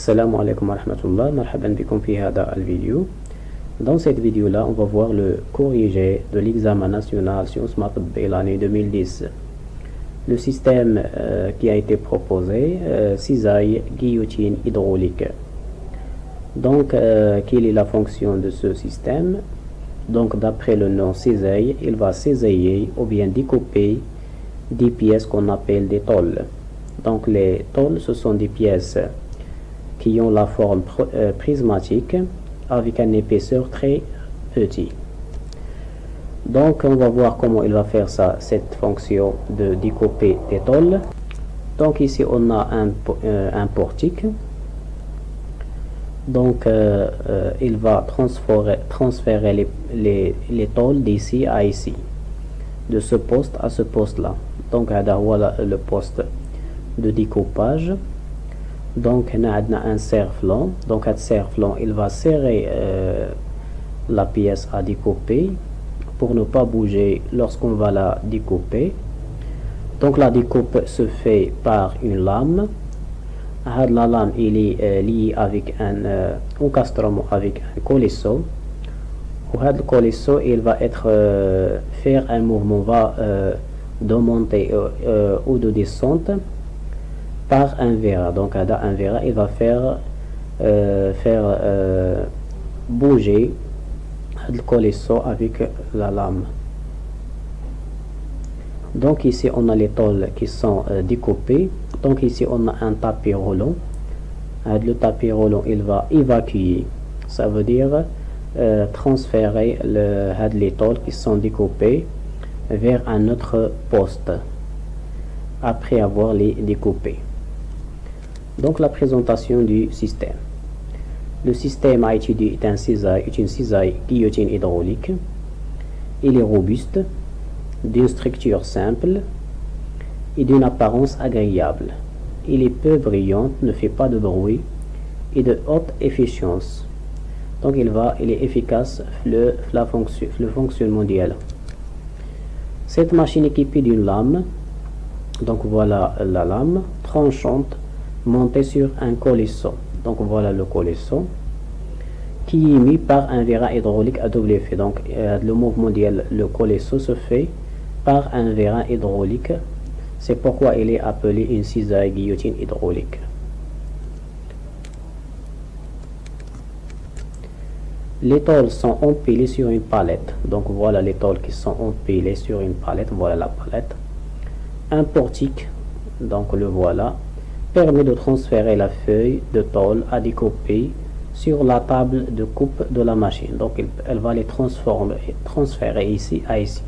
Assalamu alaikum wa rahmatullah, marhaban bikum fi hada al-vidéo. Dans cette vidéo-là, on va voir le corrigé de l'examen national Sciences Math B l'année 2010. Le système qui a été proposé, cisaille, guillotine, hydraulique. Donc, quelle est la fonction de ce système? Donc, d'après le nom cisaille, il va cisailler ou bien découper des pièces qu'on appelle des tôles. Donc, les tôles, ce sont des pièces qui ont la forme prismatique avec une épaisseur très petite. Donc on va voir comment il va faire ça, cette fonction de découper des tôles. Donc ici on a un portique. Donc il va transférer les tôles d'ici à ici, de ce poste à ce poste là. Donc voilà le poste de découpage. Donc on a un serre-flanc. Donc un serre-flanc, il va serrer la pièce à découper pour ne pas bouger lorsqu'on va la découper. Donc la découpe se fait par une lame. La lame il est liée avec un encastrement avec un colisseau. Le colisseau il va faire un mouvement de montée ou de descente par un verra. Donc un verra il va faire bouger le colisseau avec la lame. Donc ici on a les tôles qui sont découpées. Donc ici on a un tapis roulant. Le tapis roulant il va évacuer, ça veut dire transférer les tôles qui sont découpées vers un autre poste après avoir les découpées. Donc la présentation du système. Le système à étudier est une cisaille guillotine hydraulique. Il est robuste, d'une structure simple et d'une apparence agréable. Il est peu brillant, ne fait pas de bruit et de haute efficience. Donc il est efficace le fonctionnement mondial. Cette machine est équipée d'une lame. Donc voilà la lame tranchante montée sur un colisseau. Donc voilà le colisseau qui est mis par un verra hydraulique à double effet. Donc le mouvement mondial, le colisseau se fait par un verra hydraulique. C'est pourquoi il est appelé une cisaille guillotine hydraulique. Les tôles sont empilées sur une palette. Donc voilà les tôles qui sont empilées sur une palette. Voilà la palette. Un portique, donc le voilà, permet de transférer la feuille de tôle à découper sur la table de coupe de la machine. Donc elle va les transférer ici à ici.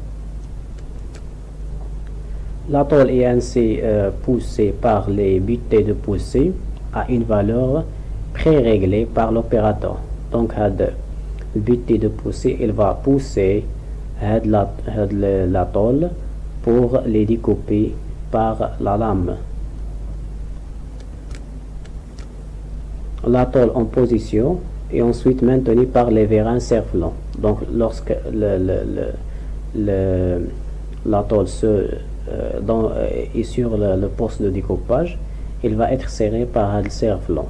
La tôle est ainsi poussée par les butées de poussée à une valeur pré-réglée par l'opérateur. Donc le butée de poussée, il va pousser la tôle pour les découper par la lame. La tôle en position et ensuite maintenue par les vérins serre-flancs. Donc lorsque la tôle est sur le poste de découpage, il va être serré par le serre-flanc.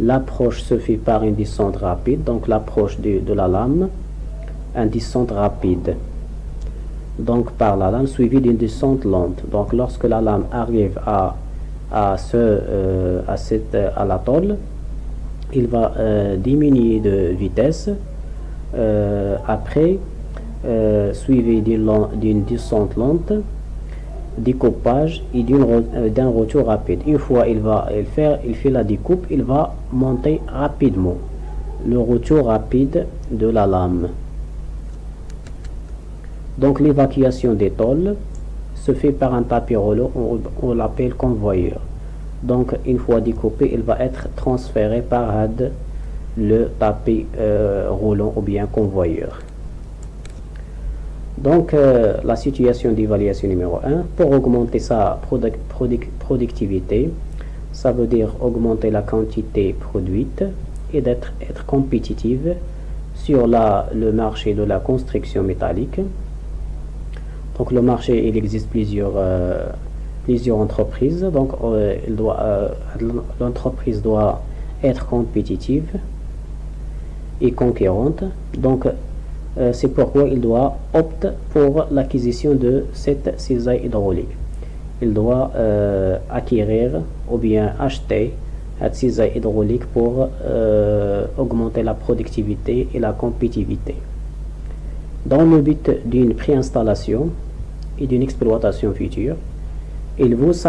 L'approche se fait par une descente rapide. Donc l'approche de la lame, une descente rapide. Donc par la lame suivie d'une descente lente. Donc lorsque la lame arrive à la tôle, il va diminuer de vitesse. Après suivi d'une descente lente, découpage et d'un retour rapide. Une fois il fait la découpe, il va monter rapidement. Le retour rapide de la lame. Donc l'évacuation des tôles se fait par un tapis roulant, on l'appelle convoyeur. Donc une fois découpé, il va être transféré par le tapis roulant ou bien convoyeur. Donc la situation d'évaluation numéro 1, pour augmenter sa productivité, ça veut dire augmenter la quantité produite et être compétitive sur le marché de la construction métallique. Donc le marché, il existe plusieurs entreprises. Donc l'entreprise doit être compétitive et conquérante. Donc c'est pourquoi il doit opter pour l'acquisition de cette cisaille hydraulique. Il doit acquérir ou bien acheter cette cisaille hydraulique pour augmenter la productivité et la compétitivité. Dans le but d'une préinstallation et d'une exploitation future, il vous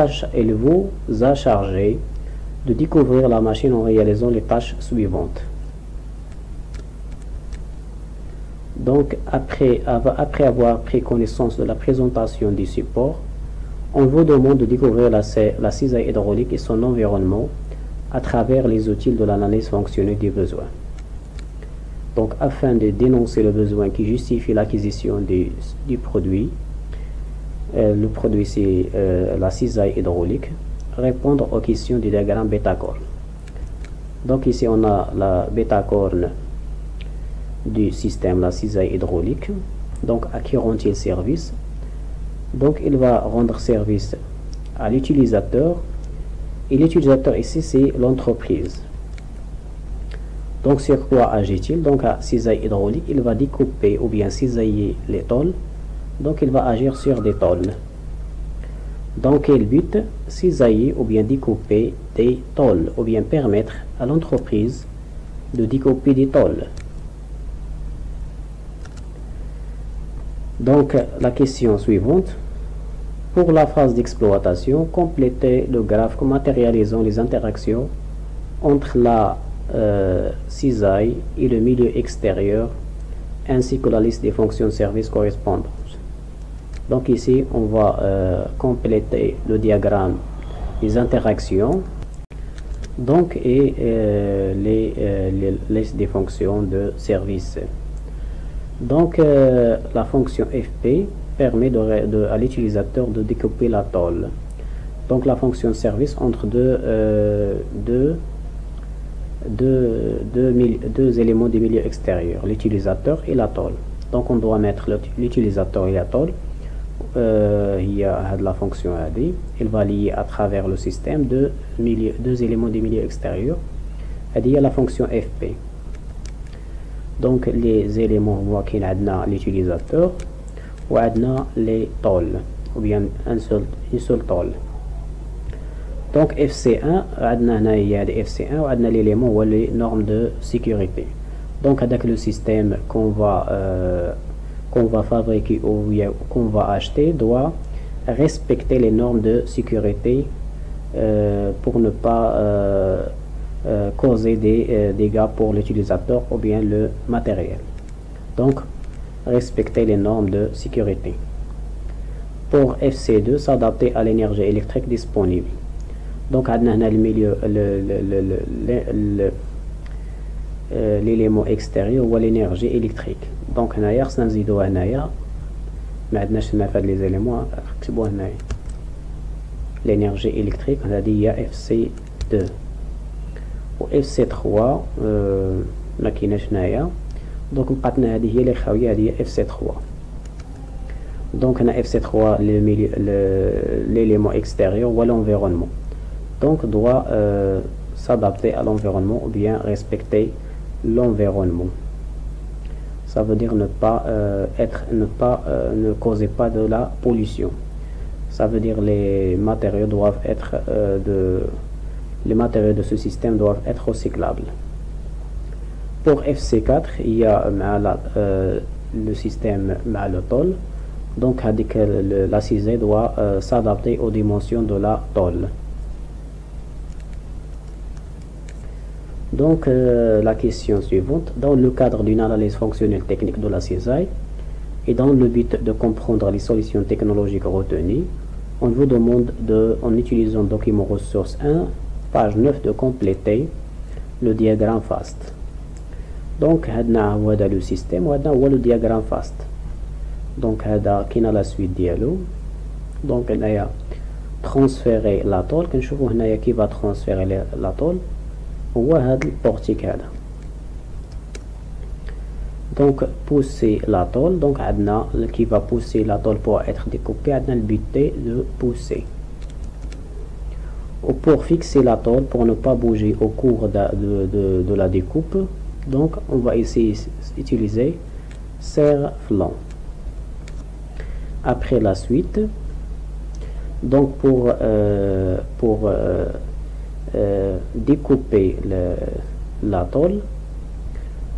a chargé de découvrir la machine en réalisant les tâches suivantes. Donc, après avoir pris connaissance de la présentation du support, on vous demande de découvrir la cisaille hydraulique et son environnement à travers les outils de l'analyse fonctionnelle des besoins. Donc, afin de dénoncer le besoin qui justifie l'acquisition du produit, le produit c'est la cisaille hydraulique, répondre aux questions du diagramme bêta-corne. Donc ici on a la bêta-corne du système, la cisaille hydraulique. Donc à qui rend-il service? Donc il va rendre service à l'utilisateur, et l'utilisateur ici c'est l'entreprise. Donc sur quoi agit-il? Donc à cisaille hydraulique, il va découper ou bien cisailler les tôles. Donc il va agir sur des tôles. Dans quel but? Cisailler ou bien découper des tôles, ou bien permettre à l'entreprise de découper des tôles. Donc la question suivante. Pour la phase d'exploitation, complétez le graphe matérialisant les interactions entre la cisaille et le milieu extérieur, ainsi que la liste des fonctions de service correspondantes. Donc ici, on va compléter le diagramme des interactions, donc et les listes des fonctions de service. Donc la fonction FP permet à l'utilisateur de découper la tôle. Donc la fonction de service entre deux éléments du milieu extérieur, l'utilisateur et la tôle. Donc on doit mettre l'utilisateur et la tôle. Il y a la fonction AD, il va lier à travers le système deux éléments du milieu extérieur. Il y a la fonction FP. Donc les éléments, on voit qu'il y a l'utilisateur ou les tôles, ou bien une seule tôle. Donc FC1, il y a FC1 ou l'élément ou les normes de sécurité. Donc avec le système qu'on va fabriquer ou qu'on va acheter doit respecter les normes de sécurité pour ne pas causer des dégâts pour l'utilisateur ou bien le matériel. Donc respecter les normes de sécurité. Pour FC2, s'adapter à l'énergie électrique disponible. Donc l'élément extérieur ou l'énergie électrique. Donc l'énergie électrique, on a dit il y a FC2 ou FC3 ما كايناش هنايا. دونك بقات لنا هذه هي اللي خاويه، هذه هي FC3. دونك هنا FC3 l'élément extérieur ou l'environnement. Donc doit s'adapter à l'environnement ou bien respecter l'environnement. Ça veut dire ne causer pas de la pollution. Ça veut dire les matériaux doivent être les matériaux de ce système doivent être recyclables. Pour FC4, il y a le système le tôle. Donc la cisaille doit s'adapter aux dimensions de la tôle. Donc la question suivante, dans le cadre d'une analyse fonctionnelle technique de la cisaille et dans le but de comprendre les solutions technologiques retenues, on vous demande en utilisant document ressources 1, page 9, de compléter le diagramme FAST. Donc هذا le système وهذا هو le diagramme FAST. Donc هذا كاين la suite ديالو. Donc هنايا transférer la tôle, كنشوفوا هنايا qui va transférer la tôle هو هذا البورتيك هذا. Donc pousser la tôle, donc عندنا qui va pousser la tôle pour être découpée, عندنا le but de pousser. Ou pour fixer la tôle, pour ne pas bouger au cours de la découpe, donc on va ici utiliser serre flanc. Après la suite, donc pour découper la tôle,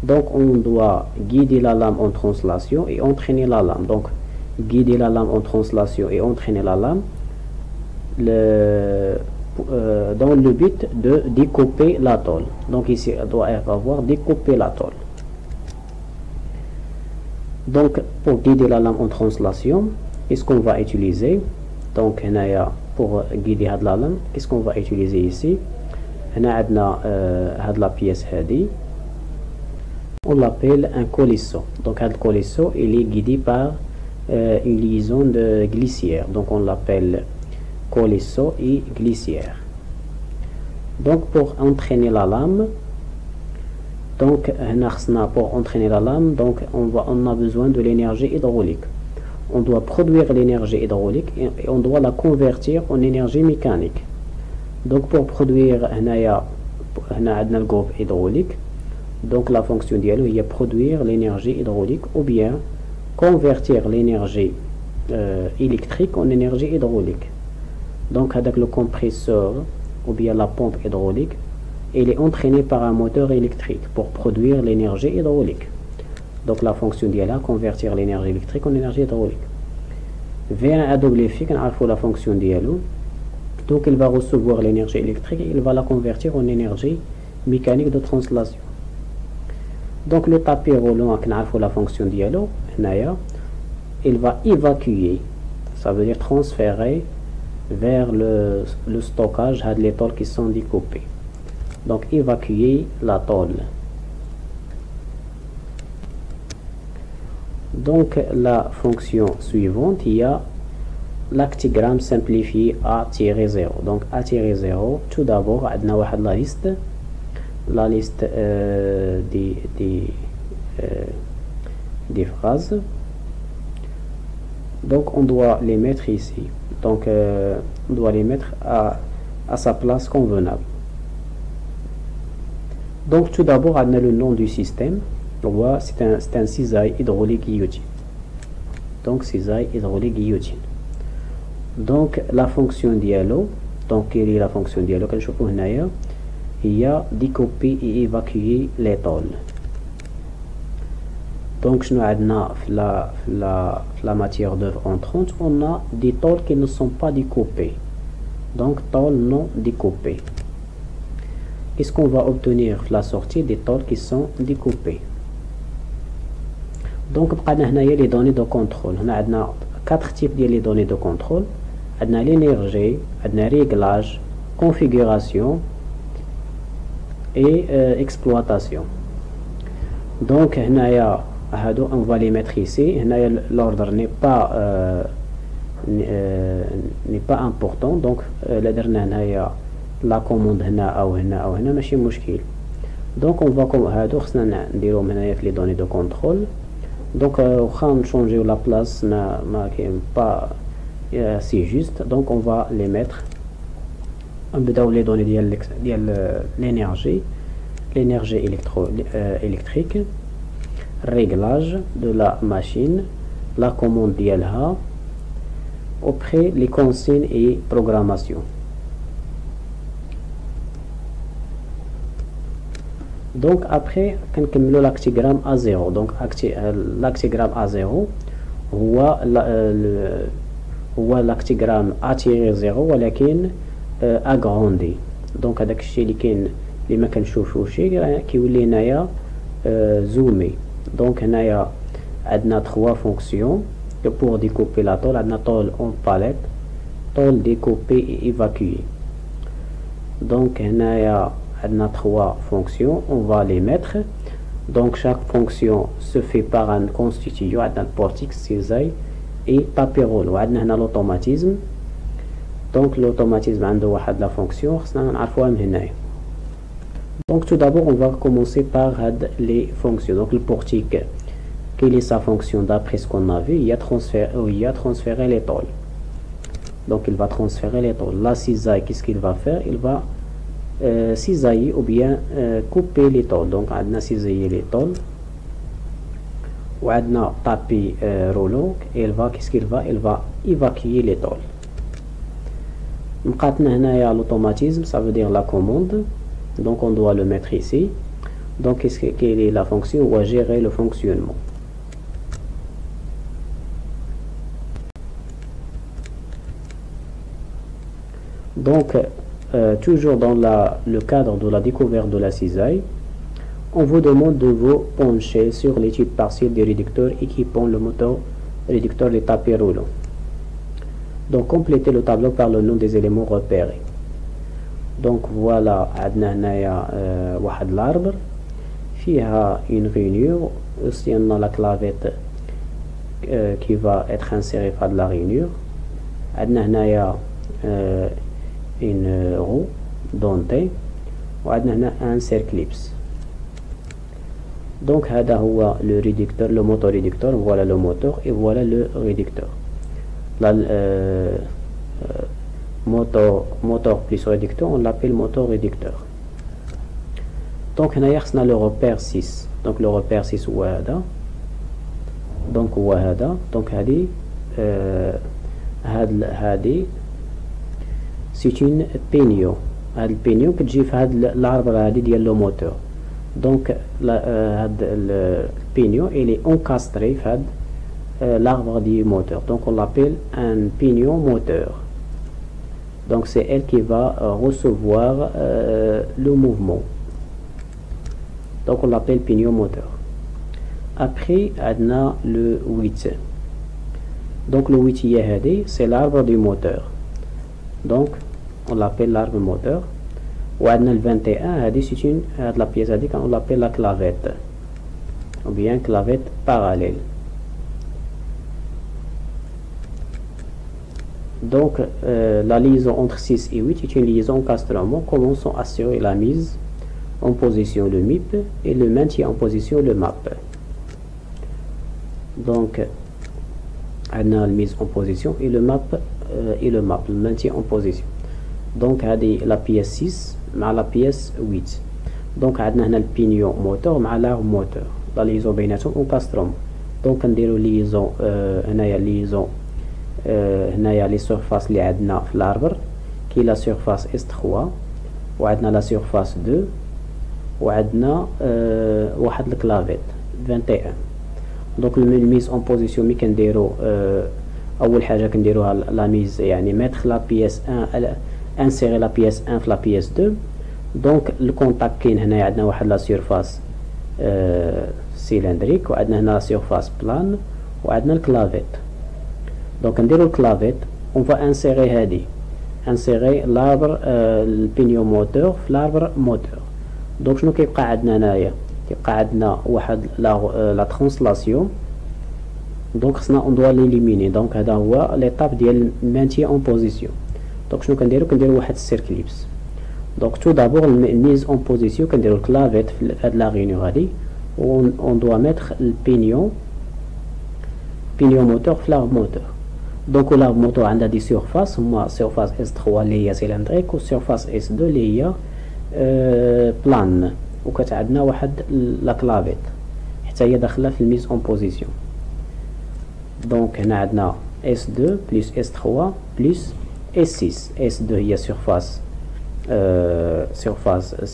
donc on doit guider la lame en translation et entraîner la lame. Donc guider la lame en translation et entraîner la lame dans le but de découper la tôle. Donc ici elle doit avoir découpé la tôle. Donc pour guider la lame en translation, qu'est-ce qu'on va utiliser? Donc pour guider la lame, qu'est-ce qu'on va utiliser ici? La pièce on l'appelle un colisseau. Donc le colisseau il est guidé par une liaison de glissière. Donc on l'appelle colisseau et glissière. Donc pour entraîner la lame, donc pour entraîner la lame, donc on a besoin de l'énergie hydraulique. On doit produire l'énergie hydraulique et on doit la convertir en énergie mécanique. Donc pour produire le groupe hydraulique, donc la fonction dialogue est produire l'énergie hydraulique ou bien convertir l'énergie électrique en énergie hydraulique. Donc avec le compresseur ou bien la pompe hydraulique, il est entraîné par un moteur électrique pour produire l'énergie hydraulique. Donc la fonction dialogue convertir l'énergie électrique en énergie hydraulique. Vers un double fixe, on a la fonction dialogue. Donc il va recevoir l'énergie électrique et il va la convertir en énergie mécanique de translation. Donc le tapis roulant, on a la fonction dialogue, il va évacuer, ça veut dire transférer vers le stockage les tôles qui sont découpées. Donc évacuer la tôle. Donc la fonction suivante, il y a l'actigramme simplifié A-0. Donc A-0, tout d'abord, on a la liste des phrases. Donc on doit les mettre ici. Donc on doit les mettre à sa place convenable. Donc tout d'abord, on a le nom du système. C'est un cisaille hydraulique guillotine. Donc cisaille hydraulique guillotine. Donc la fonction dialogue, donc quelle est la fonction dialogue? Il y a découper et évacuer les tôles. Donc nous avons la matière d'œuvre entrante, on a des tôles qui ne sont pas découpées. Donc tôles non découpées. Qu'est-ce qu'on va obtenir la sortie des tôles qui sont découpées? Donc on a les données de contrôle. On a 4 types de données de contrôle. On a l'énergie, on a réglage, configuration et exploitation. Donc on va les mettre ici. L'ordre n'est pas important. Donc la commande ماشي مشكل. Donc on va les données de contrôle. Donc on va changer la place, pas si juste. Donc on va les mettre. On va les données de l'énergie électrique, réglage de la machine, la commande d'ILH, après les consignes et programmation. Donc après, quand on l'actigramme A0, donc l'actigramme A0 هو l'actigramme A-0 ولكن agrandi. Donc هذاك الشيء اللي ما كنشوفوش كيولي هنايا zoomé. Donc هنايا عندنا 3 fonctions pour découper la tôle. عندنا tôle en palette, tôle découpée et évacuée. Donc هنايا عندنا 3 fonctions, on va les mettre. Donc chaque fonction se fait par un constituant. عندنا portique, cisaille et tapis roulant. وعندنا هنا l'automatisme. Donc l'automatisme عنده واحد la fonction خصنا نعرفوها من هنايا. Donc tout d'abord on va commencer par les fonctions. Donc le portique, quelle est sa fonction d'après ce qu'on a vu? Il y a transféré les tôles. Donc il va transférer les tôles. La cisaille, qu'est-ce qu'il va faire? Il va cisailler ou bien couper les tôles. Donc on a cisaillé les tôles. On a tapé rouleau. Et il va, qu'est-ce qu'il va? Il va évacuer les tôles. L'automatisme, ça veut dire la commande. Donc on doit le mettre ici. Donc quelle est la fonction? On va gérer le fonctionnement. Donc toujours dans le cadre de la découverte de la cisaille, on vous demande de vous pencher sur l'étude partielle des réducteurs équipant le moteur réducteur des tapis roulants. Donc complétez le tableau par le nom des éléments repérés. Donc voilà, عندنا هنايا واحد l'arbre فيها une rainure, aussi on a la clavette qui va être insérée par de la rainure. عندنا هنايا une roue dentée وعندنا هنا un circlips. Donc هذا هو le réducteur, le moteur réducteur. Voilà le moteur et voilà le réducteur. Là, moteur plus réducteur, on l'appelle moteur réducteur. Donc هنا خصنا le repère 6. Donc le repère 6 هو هذا. Donc هو هذا. Donc هذه c'est une pignon. هاد البينيون كتجي في هاد العربة هادي ديال لو موتور. دونك هاد البينيون il est encastré في هاد l'arbre du moteur. Donc on l'appelle un pignon moteur. Donc c'est elle qui va recevoir le mouvement. Donc on l'appelle pignon moteur. Après on a le 8. Donc le 8 c'est l'arbre du moteur. Donc on l'appelle l'arbre moteur. Ou on a le 21 c'est une la pièce on l'appelle la clavette ou bien clavette parallèle. Donc la liaison entre 6 et 8 est une liaison encastrement commençant à assurer la mise en position le MIP et le maintien en position le MAP. Donc on a la mise en position et le MAP le maintien en position. Donc la pièce 6 مع la pièce 8. Donc عندنا هنا البينيون موتور مع l'arbre moteur. La liaison بيناتهم encastrement. Donc نديرو liaison هنايا liaison هنايا لي surfaces اللي عندنا في l'arbre كي la surface S3 وعندنا la surface 2 وعندنا واحد الكلافيت 21. Donc mise en position مي كنديرو اول حاجه كنديروها لا ميز يعني mettre la pièce 1 insérer la pièce 1 في la pièce 2. donc le contact كاين هنا عندنا واحد لا سيرفاس cylindrique وعندنا هنا surface plane وعندنا الكلافيت. donc نديرو الكلافيت on va insérer هذه insérer l'arbre البينيون موتور في l'arbre موتور. donc شنو كيبقى عندنا هنايا؟ كيبقى عندنا واحد لا ترانسلاسيون. donc خصنا on doit l'éliminer. donc هذا هو l'étape ديال maintien en position. donc شنو كنديرو واحد السيركليبس. donc tout d'abord mise en position كنديرو الكلافيت في هاد لا ريونيون هادي on doit mettre le pignon moteur في l'arbre moteur. donc l'arbre moteur عندها دي surface هما surface S3 اللي هي cylindrique و surface S2 اللي هي بلان وكتعندنا واحد لا كلافيت حتى هي داخله في الميز اون بوزيسيون. دونك هنا عندنا S2 بلس S3 بلس S6. S2 هي surface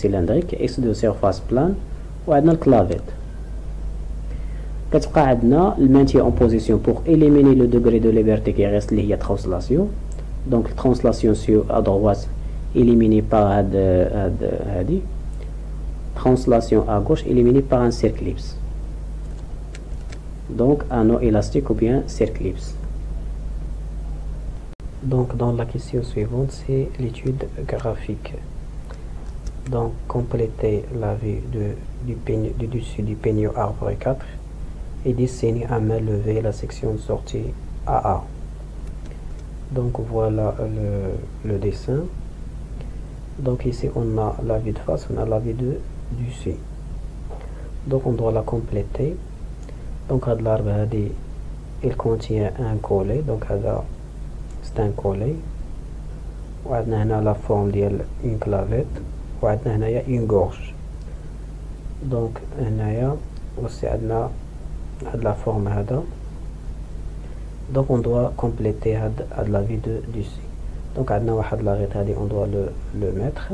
cylindrique S2 surface plane وعندنا الكلافيت. كتبقى عندنا المانتي اون بوزيسيون بور éliminer le degré de liberté qui reste اللي هي translation. donc translation sur à droite éliminée par هادي translation à gauche éliminée par un circlips. donc anneau élastique ou bien circlips. donc dans la question suivante c'est l'étude graphique. donc complétez la vue du dessus du pignon arbre 4 et dessinez à main levée la section de sortie AA. donc voilà le dessin. donc ici on a la vue de face, on a la vue de dessus. donc on doit la compléter. donc l'arbre il contient un collet. donc c'est c'est un collet. وعندنا هنا la forme ديال une clavette وعندنا هنايا une gorge. دونك هنايا aussi عندنا هاد la forme هذا. Donc on doit compléter هاد la vie du C. Donc عندنا واحد لاغيط هادي on doit le mettre.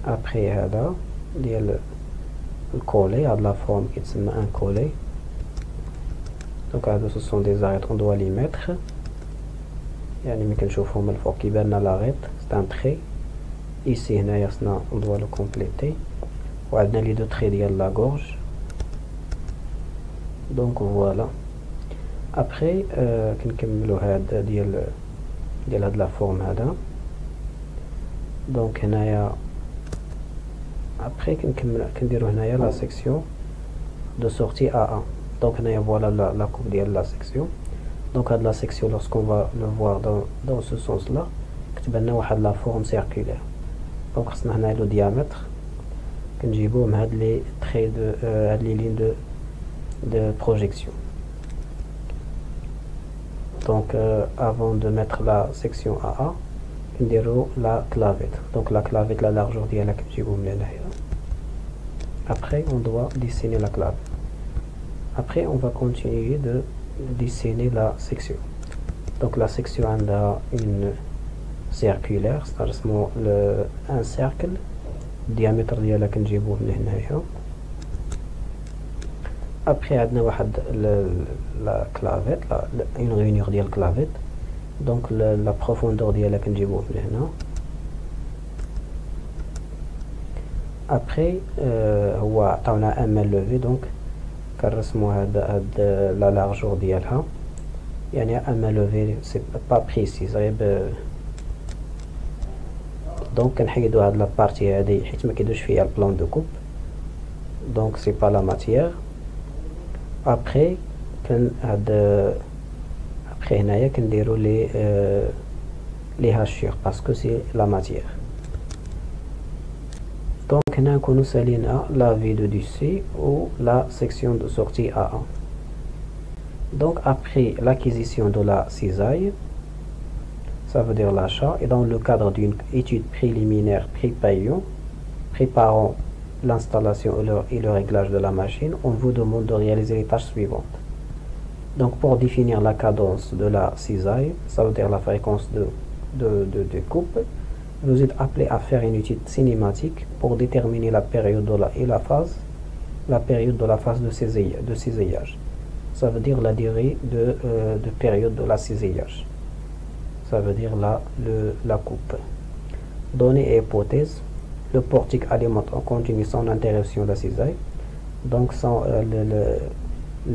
Après هذا ديال الكولي هاد la forme كيتسمى un collet. Donc هادو ce sont des arêtes on doit les mettre. يعني ملي كنشوفهم من الفوق كيبان لنا لاغيط c'est un trait. Ici هنايا خصنا on doit le compléter. وعندنا لي دو traits ديال la gorge. Donc voilà. Après كنكملو هاد ديال هاد لا فورم هذا. دونك هنايا après كنديرو هنايا لا سيكسيون دو سورتي A1. دونك هنايا فوالا لا coupe ديال لا سيكسيون. دونك هاد لا سيكسيون lorsqu'on va le voir dans ce sens là كتبان لنا واحد لا فورم سيركولير. دونك خصنا هنا لو ديامتر كنجيبوهم هاد لي تري دو هاد لي لين de projection. Donc avant de mettre la section AA نديرو la clavette. Donc la clavette la largeur ديالها كنجيبو من هنايا. Après on doit dessiner la clavette. Après on va continuer de dessiner la section. Donc la section عندها une circulaire, c'est-à-dire un cercle. الديامتر ديالها كنجيبوه من هنايا. Après عندنا واحد la clavette, une rainure ديال clavette. Donc la profondeur ديالها كنجيبوه من هنا. Après هو عطاونا un main levée. Donc كنرسمو هاد la largeur ديالها. يعني un main levée c'est pas précis غير دونك كنحيدو هاد لا بارتي هادي حيت ما كيدوش فيها البلان دو كوب. دونك سي با لا ماتيير. ابري ابري هنايا كنديرو لي هاشور باسكو سي لا ماتيير. دونك هنا نكونو سالينا لا في دو سي و لا سيكسيون دو سورتي A1. Donc après l'acquisition de la cisaille, ça veut dire l'achat, et dans le cadre d'une étude préliminaire préparant l'installation et le réglage de la machine, on vous demande de réaliser les tâches suivantes. Donc pour définir la cadence de la cisaille, ça veut dire la fréquence de coupe, vous êtes appelé à faire une étude cinématique pour déterminer la période la période de la phase de cisaillage. Ça veut dire la durée de période de la cisaillage. Ça veut dire la coupe. Données et hypothèses. Le portique alimente en continu sans interruption la cisaille. Donc sans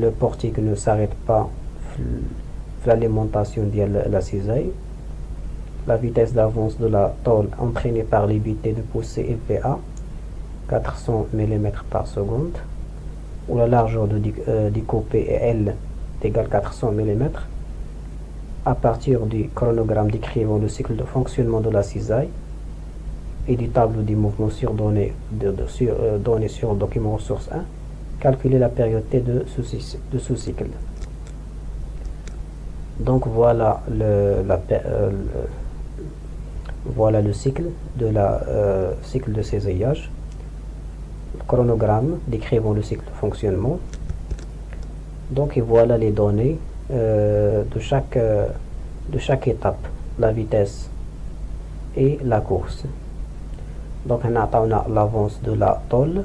le portique ne s'arrête pas l'alimentation de la cisaille. La vitesse d'avance de la tôle entraînée par les bités de poussée LPA 400 mm par seconde. Où la largeur de découpée est L égale 400 mm. À partir du chronogramme décrivant le cycle de fonctionnement de la cisaille et du tableau des mouvements donné sur le document ressource 1, calculer la période T de ce cycle. Donc voilà voilà le cycle cycle de cisaillage. Chronogramme décrivant le cycle de fonctionnement. Donc et voilà les données de chaque étape, la vitesse et la course. Donc on a l'avance de la tôle,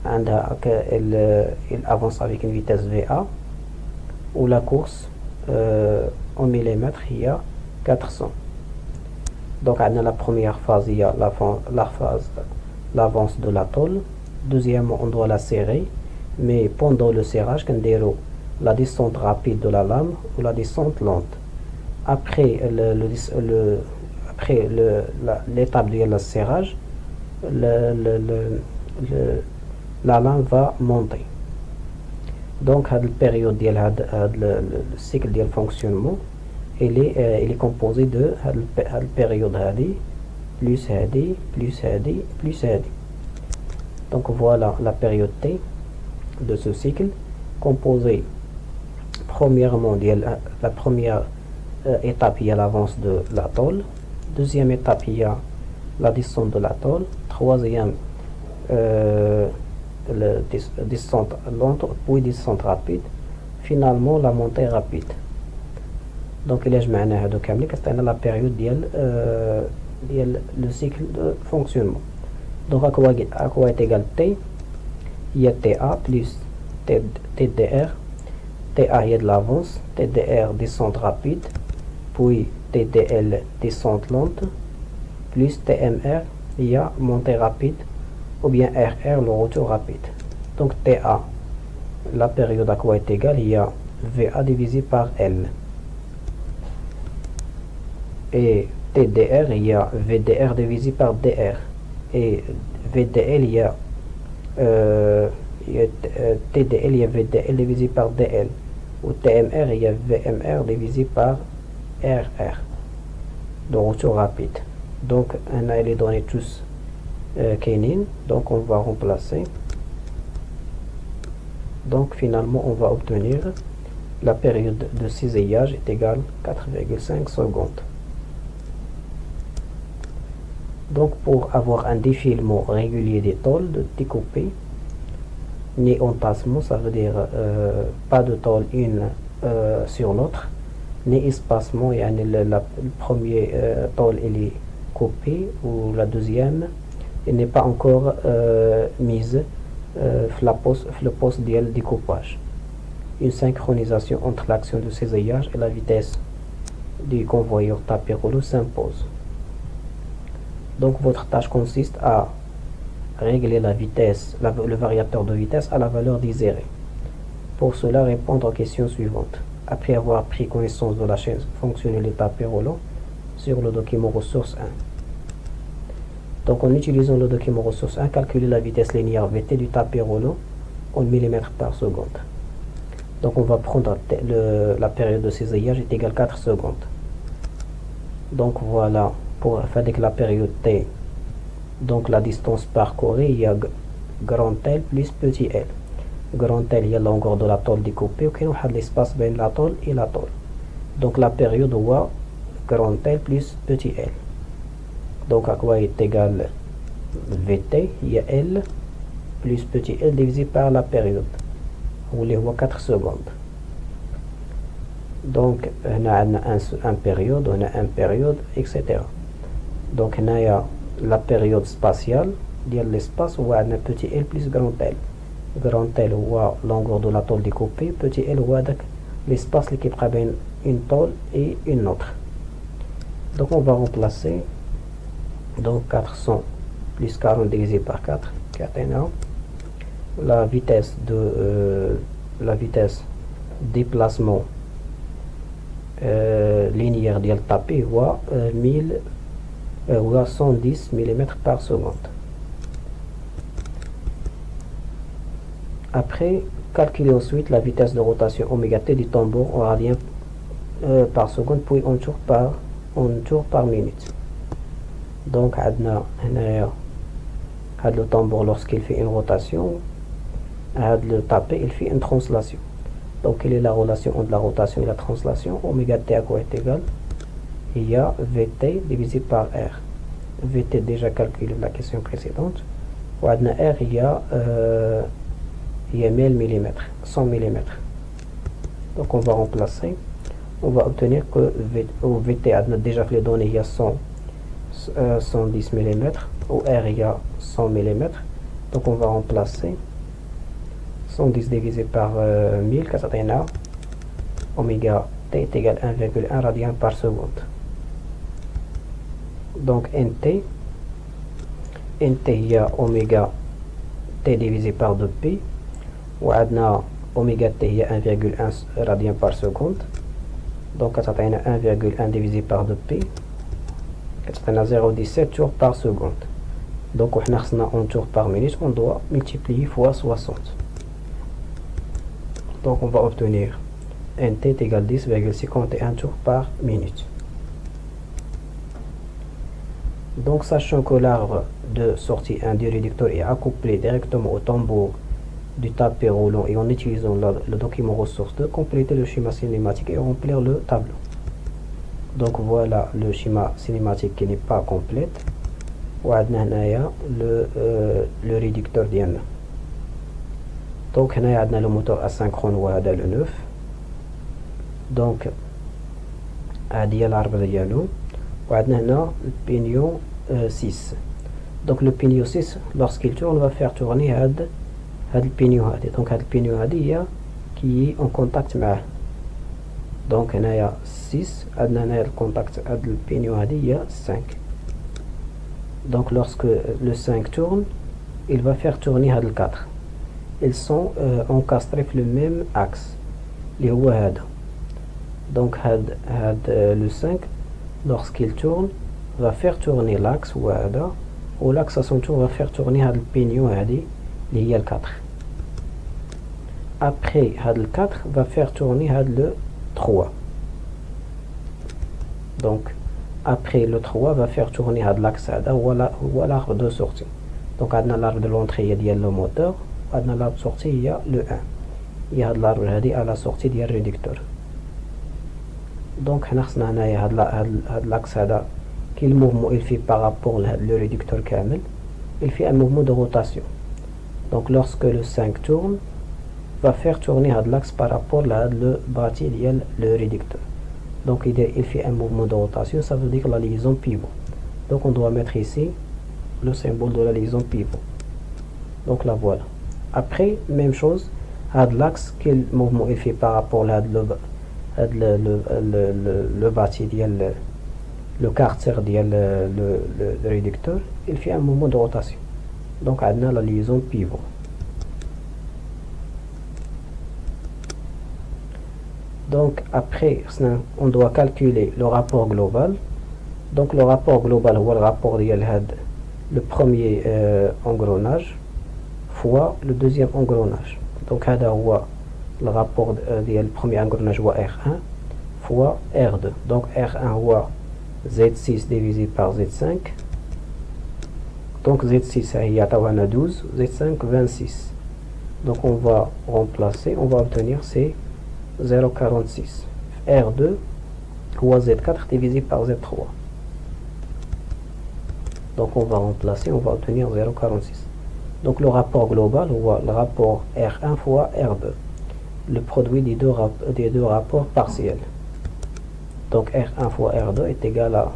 elle avance avec une vitesse VA, ou la course en millimètres il y a 400. Donc on a la première phase, il y a l'avance de la tôle. Deuxièmement, on doit la serrer, mais pendant le serrage, on déroule la descente rapide de la lame ou la descente lente. Après l'étape de la serrage, la lame va monter. Donc, la période le cycle de fonctionnement, il est composé de la période plus plus. Donc voilà la période T de ce cycle, composée premièrement de la première étape, il y a l'avance de la tôle. Deuxième étape, il y a la descente de la tôle. Troisième, descente lente, puis descente rapide. Finalement, la montée rapide. Donc, il y a la période le cycle de fonctionnement. Donc, à quoi est égal T? Il y a TA plus TDR. TA, il y a de l'avance. TDR, descente rapide. Puis TDL, descente lente. Plus TMR, il y a montée rapide. Ou bien RR, le retour rapide. Donc, TA, la période à quoi est égale? Il y a VA divisé par L. Et TDR, il y a VDR divisé par DR. Et VDL, il y a TDL, il y a VDL divisé par DL. Ou TMR, il y a VMR divisé par RR. De retour rapide. Donc, on a les données tous Kenin. Donc, on va remplacer. Donc, finalement, on va obtenir la période de cisaillage est égale 4,5 secondes. Donc, pour avoir un défilement régulier des tôles découpées, ni entassement, ça veut dire pas de tôle une sur l'autre, ni espacement, le premier tôle il est coupé, ou la deuxième, il n'est pas encore mise le poste de découpage. Une synchronisation entre l'action de cisaillage et la vitesse du convoyeur tapis rouleau s'impose. Donc votre tâche consiste à régler la vitesse, le variateur de vitesse à la valeur désirée. Pour cela, répondre aux questions suivantes. Après avoir pris connaissance de la chaîne fonctionnelle du tapis roulant sur le document ressource 1. Donc en utilisant le document ressource 1, calculer la vitesse linéaire VT du tapis roulant en millimètres par seconde. Donc on va prendre la période de cisaillage est égale 4 secondes. Donc voilà, pour faire que la période T, donc la distance parcourue, il y a grand L plus petit l. Grand L, il y a la longueur de la tôle découpée, ok, on a l'espace entre la tôle et la tôle. Donc la période voit grand L plus petit l. Donc à quoi est égal VT, il y a L plus petit l divisé par la période. On les voit 4 secondes. Donc on a un période, on a un période, etc. Donc on a la période spatiale, il y a l'espace où on a petit l plus grand L. Grand L ou longueur de la tôle découpée, petit l ou l'espace qui prend une tôle et une autre. Donc on va remplacer donc 400 plus 40 divisé par 4, 4 la vitesse déplacement linéaire du tapis ou 110 mm par seconde. Après, calculer ensuite la vitesse de rotation oméga t du tambour en radiens par seconde, puis en tour par minute. Donc, le tambour, lorsqu'il fait une rotation, le tapis, il fait une translation. Donc, quelle est la relation entre la rotation et la translation? Oméga t à quoi est égal? Il y a Vt divisé par R. Vt déjà calculé la question précédente. Ou R, il y a 1000 mm, 100 mm. Donc on va remplacer. On va obtenir que Vt a déjà fait les données, il y a 110 mm. Ou R, il y a 100 mm. Donc on va remplacer 110 divisé par 1000, oméga t est égal à 1,1 radian par seconde. Donc nt, il y a oméga t divisé par 2pi, ou oméga t il y a 1,1 radian par seconde. Donc 1,1 divisé par 2pi, 0,17 tours par seconde. Donc on a en tours par minute, on doit multiplier fois 60. Donc on va obtenir nt est égal à 10,51 tours par minute. Donc sachant que l'arbre de sortie 1 du réducteur est accouplé directement au tambour du tapis roulant et en utilisant le document ressource 2, compléter le schéma cinématique et remplir le tableau. Donc voilà le schéma cinématique qui n'est pas complète. وعندنا هنايا le réducteur ديالنا. Donc هنايا عندنا le moteur asynchrone وهذا le 9. Donc هادي هي العربة ديالو. وعندنا هنا le pignon 6. Donc le pignon 6 lorsqu'il tourne va faire tourner هاد البينيو هادي. Donc هاد البينيو هادي هي qui est en contact معاه. Donc هنايا 6 عندنا هنايا الكونتاكت هاد البينيو هادي هي 5. Donc lorsque le 5 tourne, il va faire tourner هاد 4. Ils sont encastrés في le même axe اللي هو هذا. Donc هاد le 5 lorsqu'il tourne va faire tourner l'axe هو هذا, و l'axe à son tour va faire tourner هاد البينيو هادي اللي هي 4. Après هاد 4 va faire tourner هاد le 3. Donc après le 3 va faire tourner هاد l'axe هذا هو l'arbre de sortie. Donc عندنا l'arbre de l'entrée هي ديال le moteur, وعندنا l'arbre de sortie هي le 1. هي هاد l'arbre هادي à la sortie ديال réducteur. Donc حنا خصنا هنايا هاد l'axe هذا كي le mouvement il fait par rapport لهاد le réducteur كامل, il fait un mouvement de rotation. Donc lorsque le 5 tourne va faire tourner هاد l'axe par rapport لهاد le bâti ديال le réducteur. Donc il fait un mouvement de rotation, ça veut dire la liaison pivot. Donc on doit mettre ici le symbole de la liaison pivot. Donc là voilà. Après même chose, l'axe quel mouvement il fait par rapport à le bâti dial le carter dial le réducteur, il fait un mouvement de rotation. Donc on a la liaison pivot. Donc après on doit calculer le rapport global. Donc le rapport global ou le rapport le premier engrenage fois le deuxième engrenage. Donc le rapport le premier engrenage ou R1 fois R2. Donc R1 ou Z6 divisé par Z5. Donc Z6 il y a 12, Z5 26. Donc on va remplacer, on va obtenir c'est 0,46. R2 ou Z4 divisé par Z3. Donc on va remplacer, on va obtenir 0,46. Donc le rapport global ou le rapport R1 fois R2. Le produit des deux rapports partiels. Donc R1 fois R2 est égal à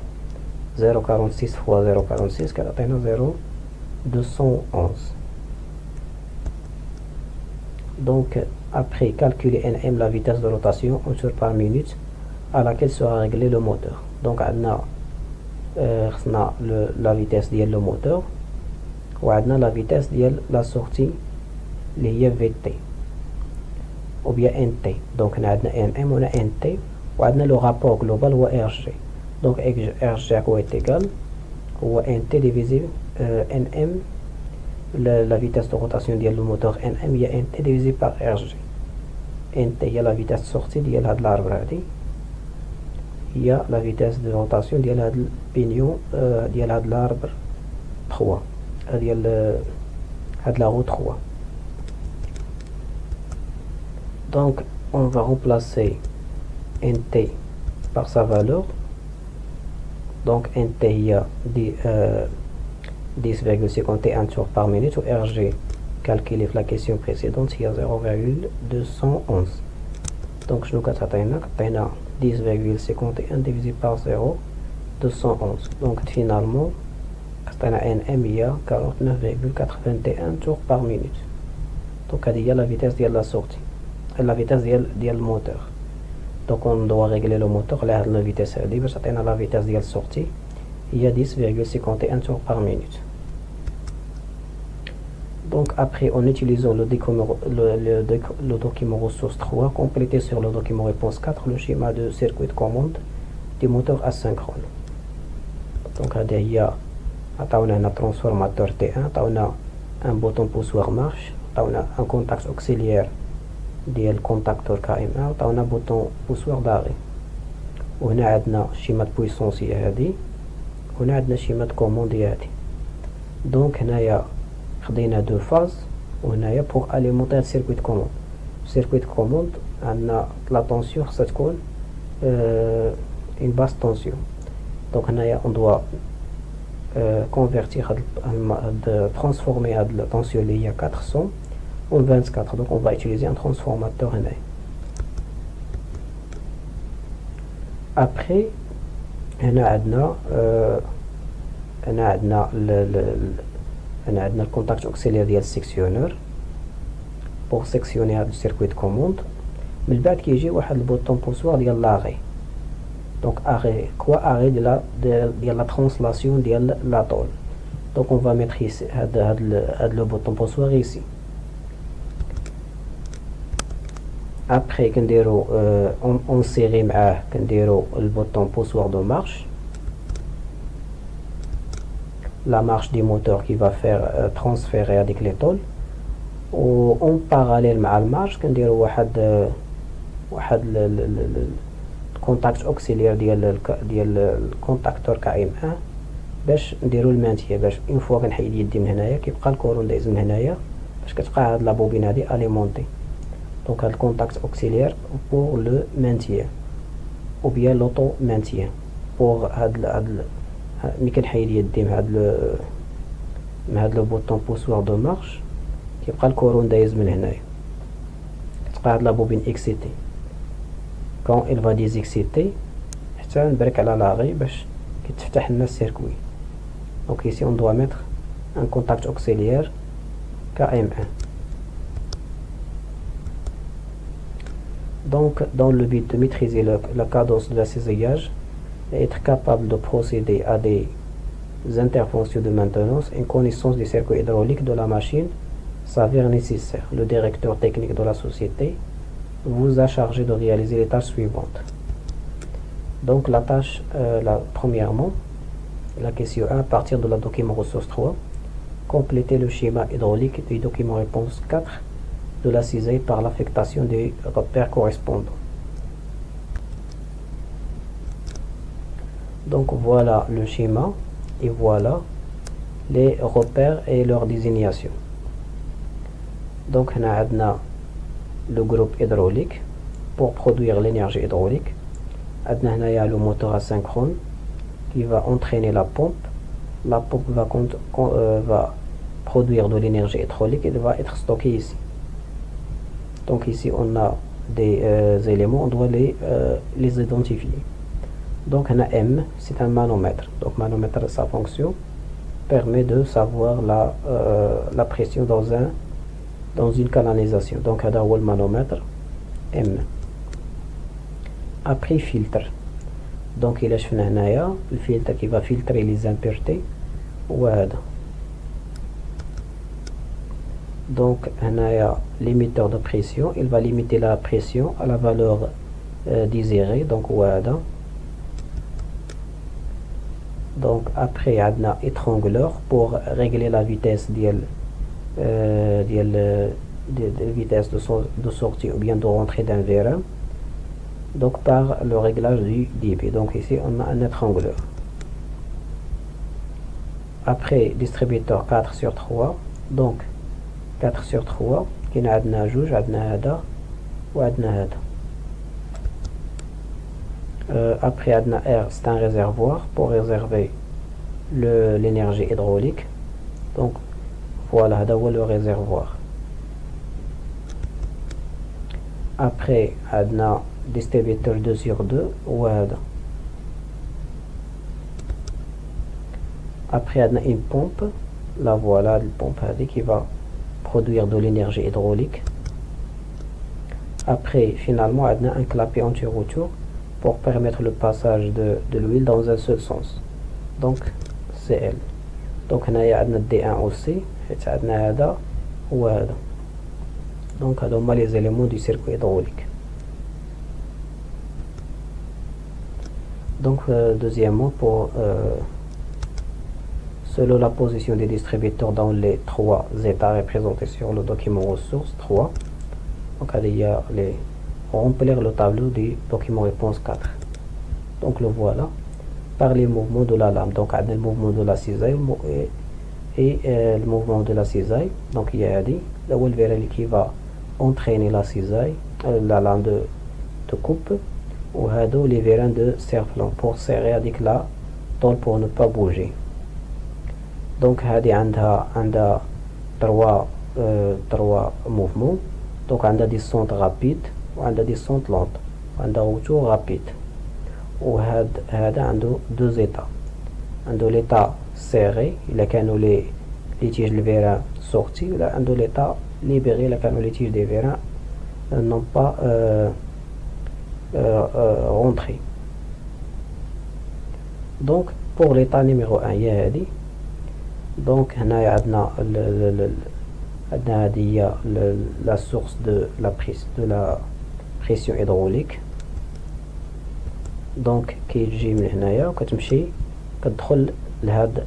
0,46 fois 0,46 qui atteint 0,211. Donc après calculer Nm la vitesse de rotation en tours par minute à laquelle sera réglé le moteur. Donc on a la vitesse de le moteur ou la vitesse de la sortie اللي هي VT ou bien NT. Donc on a Nm, on a NT ou on a le rapport global ou RG. Donc RG est égal ou NT divisé Nm la vitesse de rotation de le moteur Nm il y a NT divisé par RG. NT il y a la vitesse de sortie de l'arbre, il y a la vitesse de rotation de le pignon de l'arbre 3 de la roue 3. Donc on va remplacer NT par sa valeur. Donc NT il y a 10,51 tours par minute, ou RG calculé la question précédente il y a 0,211. Donc je nous avons 10,51 divisé par 0,211. Donc finalement Nm il y a 49,81 tours par minute. Donc il y a la vitesse de la sortie, la vitesse de le moteur. Donc on doit régler le moteur là la vitesse libre, ça la vitesse de la sortie il y a 10,51 tours par minute. Donc après en utilisant le document ressource 3 complété sur le document réponse 4 le schéma de circuit de commande du moteur asynchrone. Donc il y a un transformateur T1, un bouton poussoir marche, un contact auxiliaire ديال الكونتاكتور KM1 وعطاونا بوطون بوسوار داغي, وهنا عندنا شيما بويسونس هي هادي, وهنا عندنا شيما كوموند هي هادي. دونك هنايا خدينا دو فاز, وهنايا بوغ اليمونتير سيركويت كوموند. سيركويت كوموند عندنا لا طونسيون خصها تكون une basse tension. Donc on doit convertir, transformer la tension il y a 400 en 24. Donc on va utiliser un transformateur. Après هنا عندنا le contact auxiliaire ديال السيكسيونور pour sectionner هذا السيركوي de commande. من بعد كيجي واحد البوطون بوسوار ديال لاغي. Donc arrêt de la translation de la tôle. Donc on va mettre ici le bouton poussoir ici. Après on serre le bouton poussoir de marche, la marche du moteur qui va faire transférer avec les tôles. Ou en parallèle مع المارش كنديروا واحد الكونتاكت اوكسيليير ديال الكونتاكتور KM1 باش نديروا المانتيه. باش اون فوا كنحيد يدي من هنايا كيبقى الكورون دايز من هنايا باش كتبقى هاد لا بوبين هادي اليمونتي. دونك هاد الكونتاكت اوكسيليير بور لو مانتيه او بيان لوطو مانتيه. بور هاد ملي كنحيد يدي من هاد لو بوطون بوسوار دو مارش كيبقى الكورون دايز من هنايا كتبقى هاد لا بوبين اكسيتي. quand il va désexciter حتى نبرك على لاغي باش كيتفتح لنا السيركوي. donc ici on doit mettre un contact auxiliaire KM1. donc dans le but de maîtriser la cadence de l'assisillage et être capable de procéder à des interventions de maintenance, une connaissance du circuit hydraulique de la machine s'avère nécessaire. Le directeur technique de la société vous a chargé de réaliser les tâches suivantes. Donc la tâche, premièrement, la question 1, à partir de la document ressource 3, compléter le schéma hydraulique du document réponse 4 de la cisaille par l'affectation des repères correspondants. Donc voilà le schéma et voilà les repères et leur désignation. Donc on a le groupe hydraulique pour produire l'énergie hydraulique. On a le moteur asynchrone qui va entraîner la pompe. La pompe va produire de l'énergie hydraulique et va être stockée ici. Donc ici on a des éléments, on doit les identifier. Donc on a M, c'est un manomètre. Donc manomètre, sa fonction permet de savoir la pression dans une canalisation. Donc on a le manomètre M. Après filtre. Donc il y a le filtre qui va filtrer les impuretés. Donc on a l'émetteur de pression, il va limiter la pression à la valeur désirée. Donc après on a étrangleur pour régler la vitesse vitesse de sortie ou bien de rentrée d'un vérin, donc par le réglage du débit. Donc ici on a un étrangleur. Après distributeur 4 sur 3, donc 4 sur 3 qui n'a عندنا جوج عندنا هذا وعندنا هذا. Après عندنا R, c'est un réservoir pour réserver l'énergie hydraulique. Donc voilà, هذا هو le réservoir. Après عندنا distributeur 2 sur 2 وهذا. Après عندنا une pompe, la voilà, la pompe هذه qui va produire de l'énergie hydraulique. Après finalement عندنا un clapet anti-rupture pour permettre le passage de l'huile dans un seul sens. Donc c'est elle. Donc هنايا عندنا D1 aussi حيت عندنا هذا وهذا. Donc هادو هما les éléments du circuit hydraulique. Donc deuxièmement, selon la position des distributeurs dans les trois états représentés sur le document ressources 3, donc il y a remplir le tableau du document réponse 4. Donc le voilà par les mouvements de la lame. Donc le mouvement de la cisaille et le mouvement de la cisaille. Donc il y a le qui va entraîner la cisaille, la lame de coupe, وهادو les vérins de serre-flanc pour serrer هذيك la tôle pour ne pas bouger. Donc هذه عندها trois mouvements. Donc عندها descente rapide وعندها descente lente وعندها retour rapide. وهذا عنده deux états. عنده l'état serré إلا كانوا les tiges de vérin sortis, ولا عنده l'état libéré إلا كانوا les tiges des vérins n'ont pas rentré. Donc pour l'état numéro 1 هي هذه. Donc هنايا عندنا هذه هي la source de la pression hydraulique. Donc كي تجي من هنايا وكتمشي كتدخل لهاد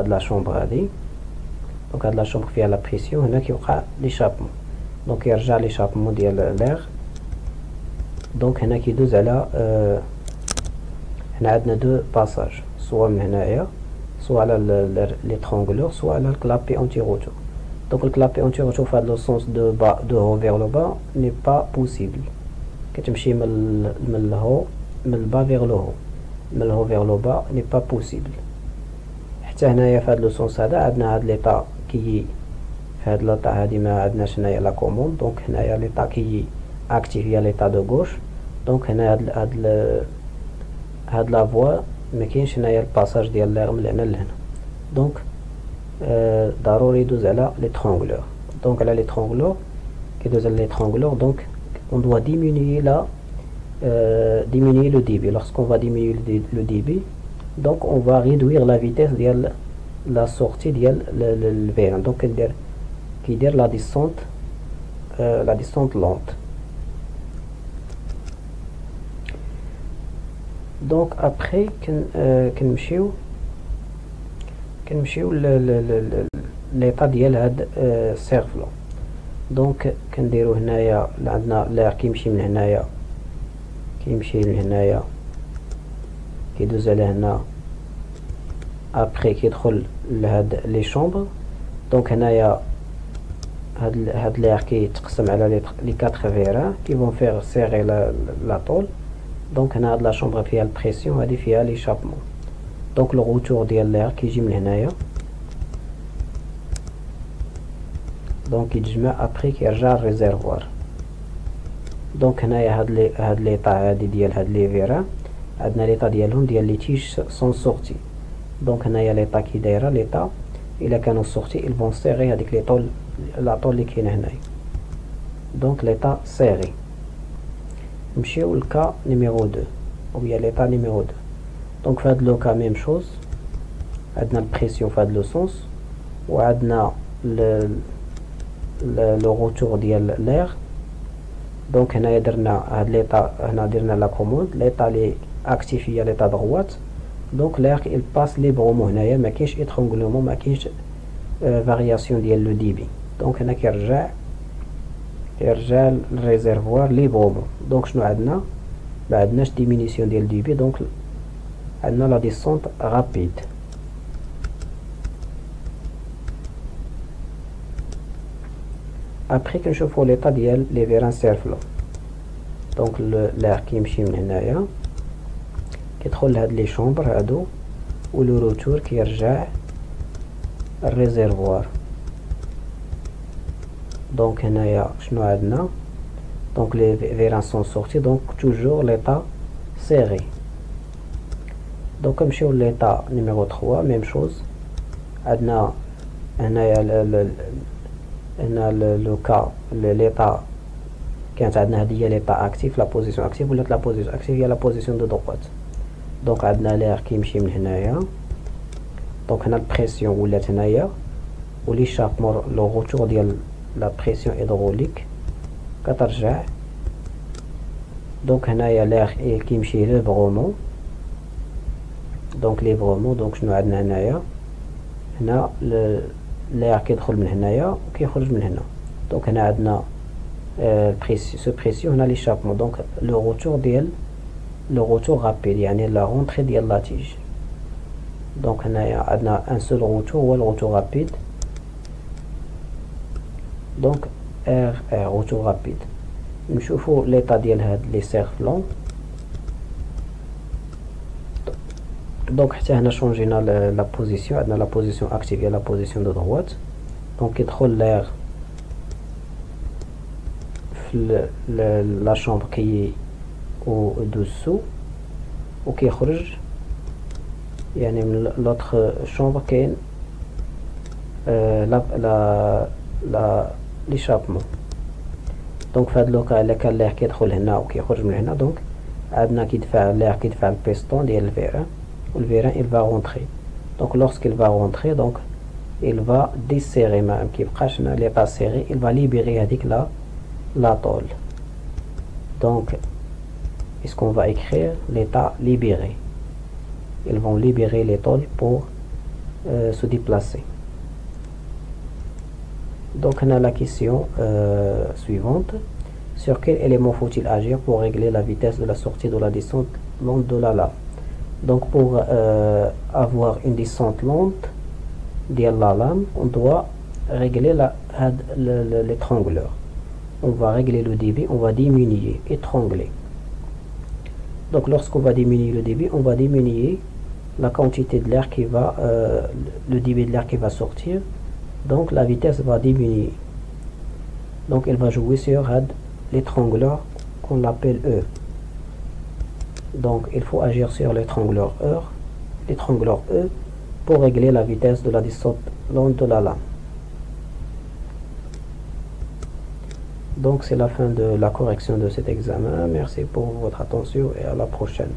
لا شومبر هذه. دونك هاد لا شومبر فيها لا بريسيون. هنا كيوقع ليشابمون، دونك يرجع ليشابمون ديال ليغ. دونك هنا كيدوز على هنا عندنا دو باساج، سوا من هنايا سوا على لي ترونغولور سوا على الكلابي اونتي روتور. دونك الكلابي اونتي روتور في هاد لو سونس دو هو فيغ لو با ني با بوسيبل. كتمشي من الهو من البا فيغ لو هو، من الهو فيغ لو با ني با بوسيبل. حتى هنايا في هاد لو سونس هذا عندنا هاد ليطا كي في هاد ليطا هادي ما عندناش هنايا لا كوموند. دونك هنايا ليطا كي اكتيف هي ليطا دو غوش. دونك هنا هاد لا فوا مكاينش هنايا الباساج ديال ليغ من هنا لهنا. دونك ضروري يدوز على لي ترونغولور. دونك على لي ترونغولور كيدوز على لي ترونغولور. دونك on doit diminuer le débit. Lorsqu'on va diminuer le débit, donc on va réduire la vitesse de la sortie de le vérin. Donc qui dire la descente lente. Donc après كنمشيو l'état ديال هاد سيرفلون. دونك كنديرو هنايا عندنا لير كيمشي من هنايا كيدوز على هنا ابري كيدخل لهاد لي شومبر. دونك هنايا هاد لير كيتقسم على لي 4 فيران كي فون فيغ سيغي لا طول. دونك هنا هاد لا شومبر فيها البريسيون هادي فيها ليشابمون. دونك لو روتور ديال لير كيجي من هنايا. دونك يتجمع ابري كيرجع الريزيرفوار. دونك هنايا هاد ليطا هادي ديال هاد لي فيران عندنا ليطا ديالهم ديال لي تيج سون سورتي. دونك هنايا ليطا كي دايره ليطا الا كانوا سورتي ils vont سيغي هاديك لي طول لا طول اللي كاينه هنايا. دونك ليطا سيغي. نمشيو للكا نيميرو 2 او بيا ليطا نيميرو 2. دونك في هاد لو كا ميم شوز عندنا البريسيون في هاد لو سونس وعندنا لو روتور ديال لير. دونك هنايا درنا هاد ليطا هنا درنا لا كوموند ليطا لي اكتيف هي ليطا دغوات. دونك لير il passe ليبرومون هنايا ما كاينش اترونغلومون ما كاينش فارياسيون ديال لو ديبي. دونك هنا كيرجع الريزيرفوار ليبرومون. دونك شنو عندنا؟ ما عندناش ديمينيسيون ديال ديبي. دونك عندنا لا ديسونت رابيد. ابري كنشوفو ليطا ديال لي فيران سيرفلون. دونك لير كيمشي من هنايا كيدخل لهاد لي شومبر هادو ولو روتور كيرجع الريزيرفوار. دونك هنايا شنو عندنا؟ دونك لي فيران سون سورتي. دونك توجور ليطا سيغي. دونك نمشيو ليطا نيميرو 3 ميم شوز. عندنا هنايا هنا لو كا ليطا كانت عندنا هذه هي ليطا اكتيف لا بوزيسيون اكتيف ولات لا بوزيسيون اكتيف هي لا بوزيسيون دو دروات. دونك عندنا لير كيمشي من هنايا. دونك هنا البريسيون ولات هنايا ولي شابمون لو روتور ديال لا بريسيون هيدروليك كترجع. دونك هنايا لير كيمشي ليبرومون. دونك ليبرومون. دونك شنو عندنا هنايا؟ هنا لير كيدخل من هنايا وكيخرج من هنا. دونك هنا عندنا سو بريسيون هنا ليشابمون. دونك لو روتور رابيد يعني لا رونتري ديال لا تيج. دونك هنايا عندنا ان سول روتور هو الروتور رابيد. دونك RR retour rapide. نشوفوا l'état ديال هاد لي سيرفلون. دونك حتى هنا شونجينا لا بوزيسيون، عندنا لا بوزيسيون اكتيف هي لا بوزيسيون دو droite. دونك يدخل لير في لا شامبر كي او دوسو وكيخرج يعني من لوطخ شامبر كاين لا ليشابمون. دونك في هاد لوكا الا كان لير كيدخل هنا وكيخرج من هنا، دونك عندنا كيدفع لير كيدفع البيستون ديال الفيران والفيران il va rentrer. Donc lorsqu'il va rentrer, donc il va desserrer ما كيبقاش هنا l'état serré, il va libérer هذيك la tôle. Donc est-ce qu'on va écrire l'état libéré? Ils vont libérer les tôles pour se déplacer. Donc on a la question suivante. Sur quel élément faut-il agir pour régler la vitesse de la sortie de la descente lente de la lame? Donc pour avoir une descente lente de la lame, on doit régler l'étrangleur. On va régler le débit, on va diminuer, étrangler. Donc lorsqu'on va diminuer le débit, on va diminuer la quantité de l'air qui va, le débit de l'air qui va sortir. Donc la vitesse va diminuer. Donc elle va jouer sur l'étrangleur qu'on appelle E. Donc il faut agir sur l'étrangleur E pour régler la vitesse de la descente lente de la lame. Donc c'est la fin de la correction de cet examen. Merci pour votre attention et à la prochaine.